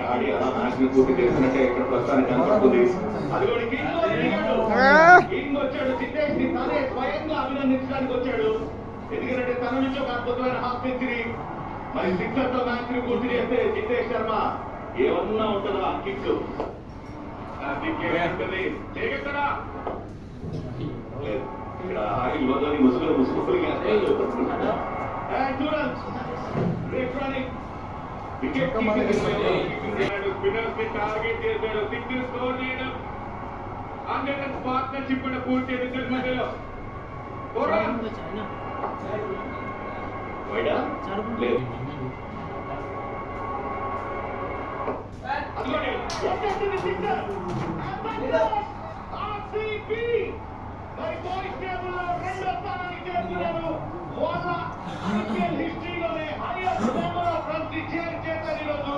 ఆడి అలా మ్యాచ్ ని పూర్తి చేసినట్టే ఇక్కడ ప్రస్తుతానికి కనపడుతుంది. అదిగోని కింగ్ వచ్చాడు, సిద్ధేష్ ని తానే స్వయంగా అభినందించడానికి వచ్చాడు. ఎందుకంటే తన నుంచి ఒక అద్భుతమైన హాఫ్ సెంచరీ, మరి సిక్సర్ తో మ్యాచ్ ని పూర్తి చేస్తే సిద్ధేష్ శర్మ ఏమన్నా ఉంటుందా కిక్ ఉంటుంది చేయగలరా? ఇక్కడ ఆగిల్ వదని ముసుగులు ముసుగులు వికెట్ స్పిన్నర్స్ ని టార్గెట్ చేశాడు. సిక్స్ స్కోర్ చేయడం అండర్ పార్ట్నర్షిప్ కూడా పూర్తి ఇద్దరి మధ్యలో హిస్టరీలోనే హైయెస్ట్ నెంబర్ ఆఫ్ రన్స్ చేర్చేస్తారు ఈరోజు.